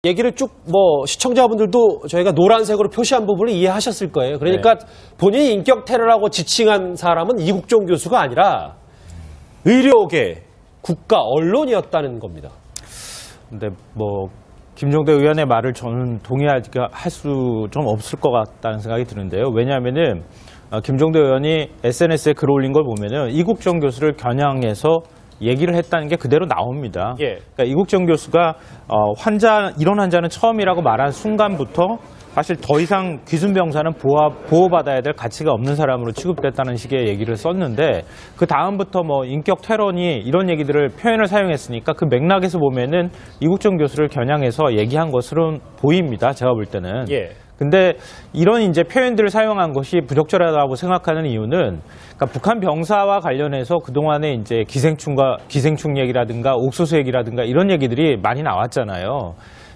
얘기를 쭉 시청자분들도 저희가 노란색으로 표시한 부분을 이해하셨을 거예요. 그러니까 본인이 인격 테러라고 지칭한 사람은 이국종 교수가 아니라 의료계, 국가, 언론이었다는 겁니다. 근데 김종대 의원의 말을 저는 동의할 수 좀 없을 것 같다는 생각이 드는데요. 왜냐하면은 김종대 의원이 SNS에 글 올린 걸 보면은 이국종 교수를 겨냥해서 얘기를 했다는 게 그대로 나옵니다. 그러니까 이국종 교수가 이런 환자는 처음이라고 말한 순간부터 사실 더 이상 귀순병사는 보호받아야 될 가치가 없는 사람으로 취급됐다는 식의 얘기를 썼는데 그 다음부터 인격 테러니 이런 표현을 사용했으니까 그 맥락에서 보면은 이국종 교수를 겨냥해서 얘기한 것으로 보입니다. 제가 볼 때는. 근데 이런 표현들을 사용한 것이 부적절하다고 생각하는 이유는 그러니까 북한 병사와 관련해서 그동안에 기생충 얘기라든가 옥수수 얘기라든가 이런 얘기들이 많이 나왔잖아요.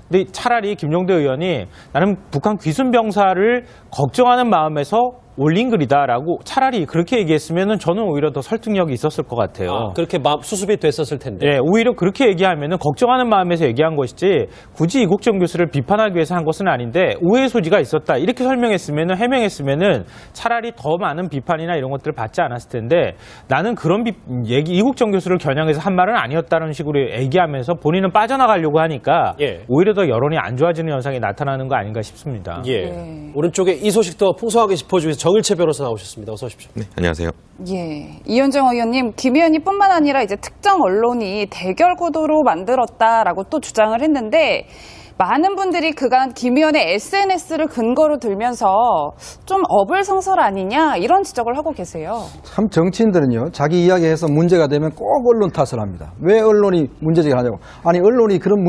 근데 차라리 김종대 의원이 나는 북한 귀순 병사를 걱정하는 마음에서 올린 글이다라고 차라리 그렇게 얘기했으면 저는 오히려 더 설득력이 있었을 것 같아요. 그렇게 수습이 됐었을 텐데. 네, 오히려 그렇게 얘기하면 걱정하는 마음에서 얘기한 것이지 굳이 이국종 교수를 비판하기 위해서 한 것은 아닌데 오해 소지가 있었다. 이렇게 해명했으면 차라리 더 많은 비판이나 이런 것들을 받지 않았을 텐데 나는 그런 이국종 교수를 겨냥해서 한 말은 아니었다는 식으로 얘기하면서 본인은 빠져나가려고 하니까 오히려 더 여론이 안 좋아지는 현상이 나타나는 거 아닌가 싶습니다. 오른쪽에 이 소식 더 풍성하게 짚어주기 위해서 정일채 변호사 나오셨습니다. 어서 오십시오. 네, 안녕하세요. 이현정 의원님, 김 의원이 뿐만 아니라 이제 특정 언론이 대결 구도로 만들었다라고 또 주장을 했는데 많은 분들이 그간 김 의원의 SNS를 근거로 들면서 좀 어불성설 아니냐 이런 지적을 하고 계세요. 참 정치인들은요, 자기 이야기해서 문제가 되면 꼭 언론 탓을 합니다. 왜 언론이 문제제기를 하냐고. 아니, 언론이 그런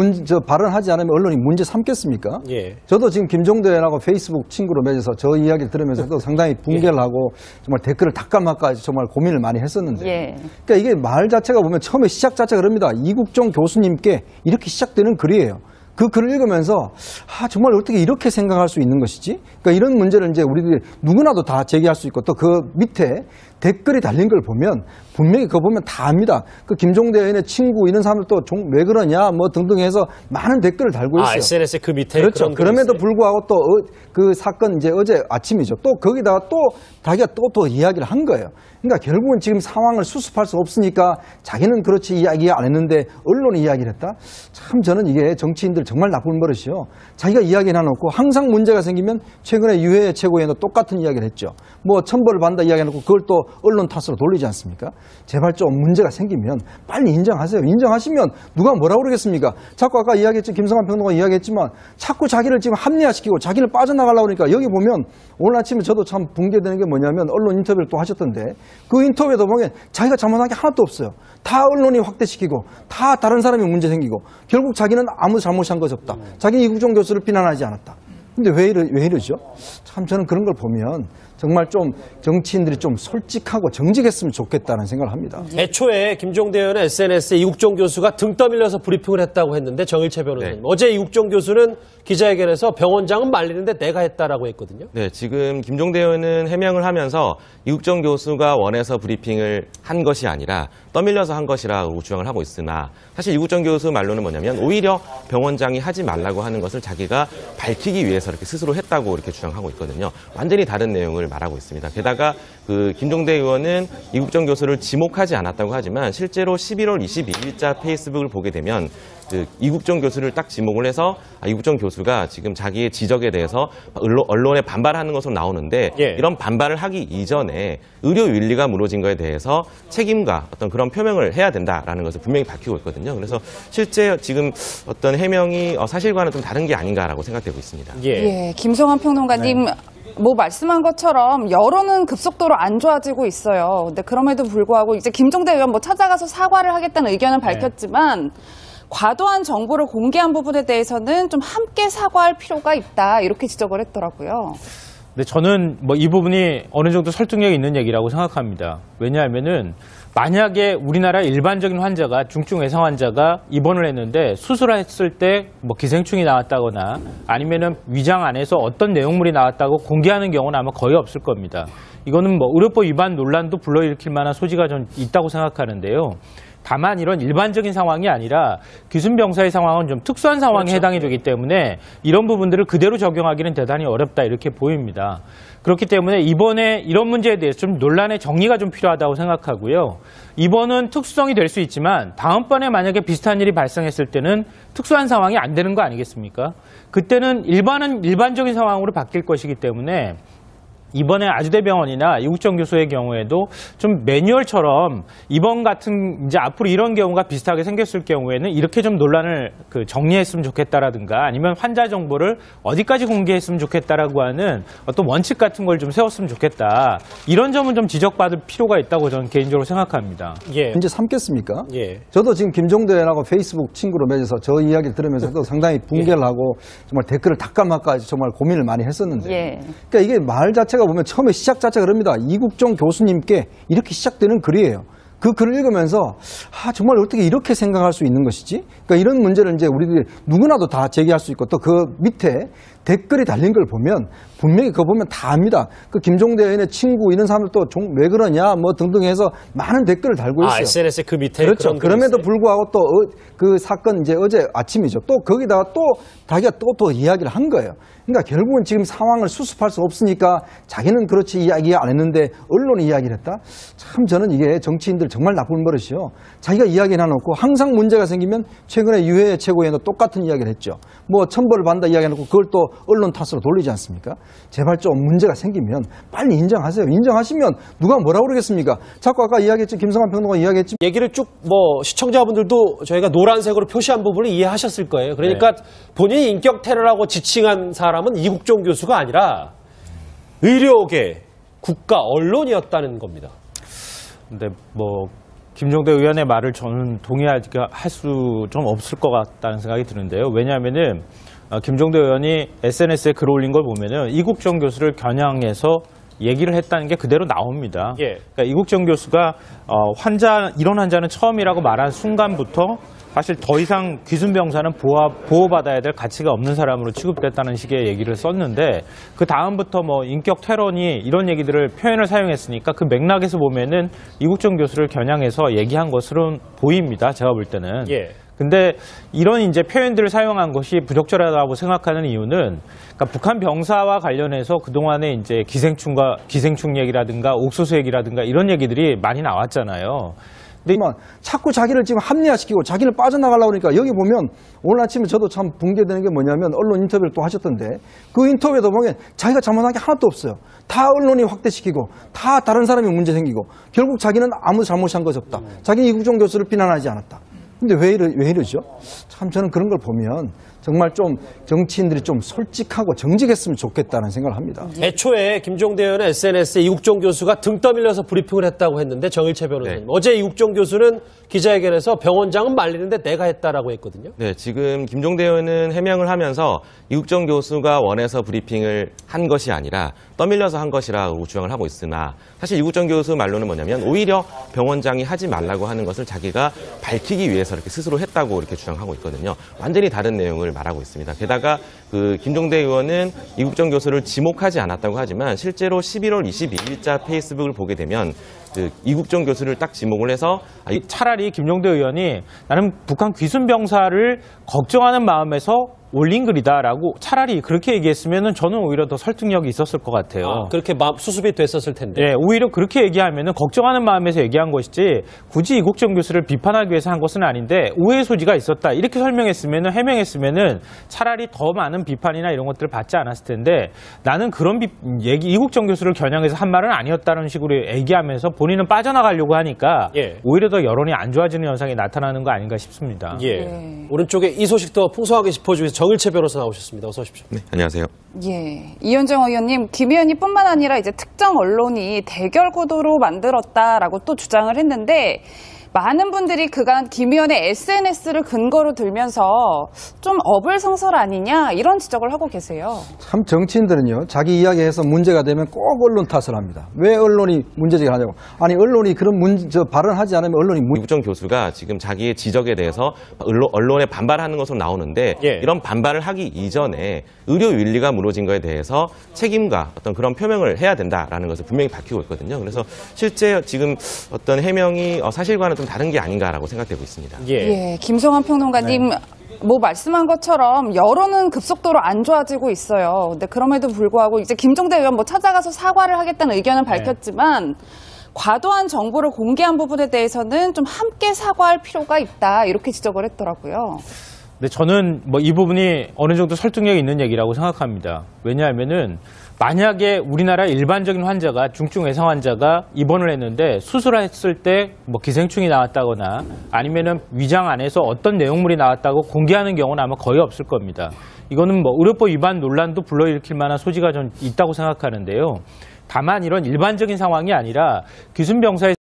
발언하지 않으면 언론이 문제 삼겠습니까? 저도 지금 김종대하고 페이스북 친구로 맺어서 저 이야기를 들으면서도 상당히 붕괴를 하고 정말 댓글을 닦아말까 정말 고민을 많이 했었는데. 그러니까 이게 말 자체가 보면 처음에 시작 자체가 그럽니다. 이국종 교수님께 이렇게 시작되는 글이에요. 그 글을 읽으면서 정말 어떻게 이렇게 생각할 수 있는 것이지? 그러니까 이런 문제를 이제 우리들이 누구나도 다 제기할 수 있고 또 그 밑에 댓글이 달린 걸 보면 분명히 그거 보면 다 압니다. 그 김종대 의원의 친구 이런 사람들도 왜 그러냐 등등 해서 많은 댓글을 달고 있어요. SNS 그 밑에 그렇죠. 그럼에도 불구하고 또 그 사건 이제 어제 아침이죠. 또 거기다가 또 자기가 또 이야기를 한 거예요. 그러니까 결국은 지금 상황을 수습할 수 없으니까 자기는 그렇지 이야기 안 했는데 언론이 이야기를 했다? 참 저는 이게 정치인들 정말 나쁜 버릇이요. 자기가 이야기 해놓고 항상 문제가 생기면 최근에 유해 최고위원도 똑같은 이야기를 했죠. 천벌을 받는다 이야기 해놓고 그걸 또 언론 탓으로 돌리지 않습니까? 제발 좀 문제가 생기면 빨리 인정하세요. 인정하시면 누가 뭐라고 그러겠습니까? 자꾸 아까 이야기했죠. 김성환 평론가 이야기했지만 자꾸 자기를 지금 합리화시키고 자기를 빠져나가려고 그러니까 여기 보면 오늘 아침에 저도 참 붕괴되는 게 뭐냐면 언론 인터뷰를 또 하셨던데 그 인터뷰에도 보면 자기가 잘못한 게 하나도 없어요. 다 언론이 확대시키고 다 다른 사람이 문제 생기고 결국 자기는 아무 잘못한 것이 없다. 자기는 이국종 교수를 비난하지 않았다. 근데 왜 이러죠? 참 저는 그런 걸 보면 정말 좀 정치인들이 좀 솔직하고 정직했으면 좋겠다는 생각을 합니다. 애초에 김종대 의원의 SNS에 이국종 교수가 등 떠밀려서 브리핑을 했다고 했는데 정일채 변호사님. 어제 이국종 교수는 기자회견에서 병원장은 말리는데 내가 했다라고 했거든요. 네, 지금 김종대 의원은 해명을 하면서 이국종 교수가 원해서 브리핑을 한 것이 아니라 떠밀려서 한 것이라고 주장을 하고 있으나 사실 이국종 교수 말로는 뭐냐면 오히려 병원장이 하지 말라고 하는 것을 자기가 밝히기 위해서 이렇게 스스로 했다고 이렇게 주장하고 있거든요. 완전히 다른 내용을 말하고 있습니다. 게다가 그 김종대 의원은 이국종 교수를 지목하지 않았다고 하지만 실제로 11월 22일자 페이스북을 보게 되면 그 이국종 교수를 딱 지목을 해서 이국종 교수가 지금 자기의 지적에 대해서 언론에 반발하는 것으로 나오는데 이런 반발을 하기 이전에 의료 윤리가 무너진 것에 대해서 책임과 어떤 그런 표명을 해야 된다라는 것을 분명히 밝히고 있거든요. 그래서 실제 지금 어떤 해명이 사실과는 좀 다른 게 아닌가라고 생각되고 있습니다. 김성환 평론가님 말씀한 것처럼 여론은 급속도로 안 좋아지고 있어요. 근데 그럼에도 불구하고 이제 김종대 의원 찾아가서 사과를 하겠다는 의견은 밝혔지만 과도한 정보를 공개한 부분에 대해서는 좀 함께 사과할 필요가 있다 이렇게 지적을 했더라고요. 근데 저는 이 부분이 어느 정도 설득력이 있는 얘기라고 생각합니다. 왜냐하면은 만약에 우리나라 일반적인 환자가 중증 외상 환자가 입원을 했는데 수술했을 때 기생충이 나왔다거나 아니면은 위장 안에서 어떤 내용물이 나왔다고 공개하는 경우는 아마 거의 없을 겁니다. 이거는 의료법 위반 논란도 불러일으킬 만한 소지가 좀 있다고 생각하는데요. 다만 이런 일반적인 상황이 아니라 귀순병사의 상황은 좀 특수한 상황에 해당이 되기 때문에 이런 부분들을 그대로 적용하기는 대단히 어렵다 이렇게 보입니다. 그렇기 때문에 이번에 이런 문제에 대해서 좀 논란의 정리가 좀 필요하다고 생각하고요. 이번은 특수성이 될 수 있지만 다음번에 만약에 비슷한 일이 발생했을 때는 특수한 상황이 안 되는 거 아니겠습니까? 그때는 일반적인 상황으로 바뀔 것이기 때문에 이번에 아주대병원이나 이국정 교수의 경우에도 좀 매뉴얼처럼 이번 같은 이제 앞으로 이런 경우가 비슷하게 생겼을 경우에는 이렇게 좀 논란을 정리했으면 좋겠다라든가 아니면 환자 정보를 어디까지 공개했으면 좋겠다라고 하는 어떤 원칙 같은 걸 좀 세웠으면 좋겠다. 이런 점은 좀 지적받을 필요가 있다고 저는 개인적으로 생각합니다. 예. 이제 삼겠습니까? 예. 저도 지금 김종대라고 페이스북 친구로 맺어서 저 이야기를 들으면서도 상당히 붕괴를 하고 정말 댓글을 닦아막까 정말 고민을 많이 했었는데. 예. 그러니까 이게 말 자체가 보면 처음에 시작 자체가 그럽니다. 이국종 교수님께 이렇게 시작되는 글이에요. 그 글을 읽으면서 정말 어떻게 이렇게 생각할 수 있는 것이지? 그러니까 이런 문제를 이제 우리들이 누구나도 다 제기할 수 있고 또 그 밑에 댓글이 달린 걸 보면 분명히 그거 보면 다 압니다. 그 김종대 의원의 친구 이런 사람들도 왜 그러냐 뭐 등등 해서 많은 댓글을 달고 있어요. SNS에 그 밑에 그렇죠. 그런 글이 그럼에도 있어요. 불구하고 또 그 사건 이제 어제 아침이죠. 또 거기다가 또 자기가 또 이야기를 한 거예요. 그러니까 결국은 지금 상황을 수습할 수 없으니까 자기는 그렇지 이야기 안 했는데 언론이 이야기를 했다? 참 저는 이게 정치인들 정말 나쁜 버릇이요. 자기가 이야기 해놓고 항상 문제가 생기면 최근에 유해 최고위원도 똑같은 이야기를 했죠. 뭐 천벌을 받는다 이야기 해놓고 그걸 또 언론 탓으로 돌리지 않습니까? 제발 좀 문제가 생기면 빨리 인정하세요. 인정하시면 누가 뭐라고 그러겠습니까? 자꾸 아까 이야기했죠. 김성환 평론가 이야기했지. 얘기를 쭉 뭐 시청자분들도 저희가 노란색으로 표시한 부분을 이해하셨을 거예요. 그러니까 본인이 인격 테러라고 지칭한 사람은 이국종 교수가 아니라 의료계, 국가, 언론이었다는 겁니다. 근데 뭐 김종대 의원의 말을 저는 동의할 수 좀 없을 것 같다는 생각이 드는데요. 왜냐하면은 김종대 의원이 SNS에 글 올린 걸 보면은 이국정 교수를 겨냥해서 얘기를 했다는 게 그대로 나옵니다. 예. 그러니까 이국정 교수가 이런 환자는 처음이라고 말한 순간부터 사실 더 이상 귀순병사는 보호받아야 될 가치가 없는 사람으로 취급됐다는 식의 얘기를 썼는데 그 다음부터 뭐 인격 테러니 이런 얘기들을 표현을 사용했으니까 그 맥락에서 보면은 이국정 교수를 겨냥해서 얘기한 것으로 보입니다. 제가 볼 때는. 예. 근데 이런 이제 표현들을 사용한 것이 부적절하다고 생각하는 이유는 그러니까 북한 병사와 관련해서 그동안에 이제 기생충 얘기라든가 옥수수 얘기라든가 이런 얘기들이 많이 나왔잖아요. 근데 자꾸 자기를 지금 합리화시키고 자기를 빠져나가려고 그러니까 여기 보면 오늘 아침에 저도 참 붕괴되는 게 뭐냐면 언론 인터뷰를 또 하셨던데 그 인터뷰에도 보면 자기가 잘못한 게 하나도 없어요. 다 언론이 확대시키고 다 다른 사람이 문제 생기고 결국 자기는 아무 잘못한 것이 없다. 자기는 이국종 교수를 비난하지 않았다. 근데 왜 이러죠? 참 저는 그런 걸 보면 정말 좀 정치인들이 좀 솔직하고 정직했으면 좋겠다는 생각을 합니다. 애초에 김종대 의원은 SNS에 이국종 교수가 등 떠밀려서 브리핑을 했다고 했는데 정일채 변호사님. 네. 어제 이국종 교수는 기자회견에서 병원장은 말리는데 내가 했다라고 했거든요. 네, 지금 김종대 의원은 해명을 하면서 이국정 교수가 원해서 브리핑을 한 것이 아니라 떠밀려서 한 것이라고 주장을 하고 있으나 사실 이국정 교수 말로는 뭐냐면 오히려 병원장이 하지 말라고 하는 것을 자기가 밝히기 위해서 이렇게 스스로 했다고 이렇게 주장하고 있거든요. 완전히 다른 내용을 말하고 있습니다. 게다가 그 김종대 의원은 이국정 교수를 지목하지 않았다고 하지만 실제로 11월 22일자 페이스북을 보게 되면 그 이국정 교수를 딱 지목을 해서 차라리 김종대 의원이 나는 북한 귀순병사를 걱정하는 마음에서 올린 글이다라고 차라리 그렇게 얘기했으면 저는 오히려 더 설득력이 있었을 것 같아요. 그렇게 수습이 됐었을 텐데. 예, 오히려 그렇게 얘기하면 걱정하는 마음에서 얘기한 것이지 굳이 이국정 교수를 비판하기 위해서 한 것은 아닌데 오해 소지가 있었다. 이렇게 해명했으면 차라리 더 많은 비판이나 이런 것들을 받지 않았을 텐데 나는 그런 이국정 교수를 겨냥해서 한 말은 아니었다는 식으로 얘기하면서 본인은 빠져나가려고 하니까 예. 오히려 더 여론이 안 좋아지는 현상이 나타나는 거 아닌가 싶습니다. 예. 네. 오른쪽에 이 소식 더 풍성하게 짚어주기 위해서 정일채 변호사 나오셨습니다. 어서 오십시오. 네, 안녕하세요. 예. 이현정 의원님, 김 의원이뿐만 아니라 이제 특정 언론이 대결 구도로 만들었다라고 또 주장을 했는데 많은 분들이 그간 김 의원의 SNS를 근거로 들면서 좀 어불성설 아니냐 이런 지적을 하고 계세요. 참 정치인들은요 자기 이야기해서 문제가 되면 꼭 언론 탓을 합니다. 왜 언론이 문제제기를 하냐고. 아니 언론이 그런 발언하지 않으면 언론이 이국정 교수가 지금 자기의 지적에 대해서 언론에 반발하는 것으로 나오는데 예. 이런 반발을 하기 이전에 의료 윤리가 무너진 거에 대해서 책임과 어떤 그런 표명을 해야 된다라는 것을 분명히 밝히고 있거든요. 그래서 실제 지금 어떤 해명이 사실과는 좀 좀 다른 게 아닌가라고 생각되고 있습니다. 예, 김성환 평론가님 뭐 말씀한 것처럼 여론은 급속도로 안 좋아지고 있어요. 근데 그럼에도 불구하고 이제 김종대 의원 뭐 찾아가서 사과를 하겠다는 의견은 밝혔지만 과도한 정보를 공개한 부분에 대해서는 좀 함께 사과할 필요가 있다 이렇게 지적을 했더라고요. 근데 저는 뭐 이 부분이 어느 정도 설득력이 있는 얘기라고 생각합니다. 왜냐하면은 만약에 우리나라 일반적인 환자가 중증 외상 환자가 입원을 했는데 수술했을 때 뭐 기생충이 나왔다거나 아니면은 위장 안에서 어떤 내용물이 나왔다고 공개하는 경우는 아마 거의 없을 겁니다. 이거는 뭐 의료법 위반 논란도 불러일으킬 만한 소지가 좀 있다고 생각하는데요. 다만 이런 일반적인 상황이 아니라 기순병사의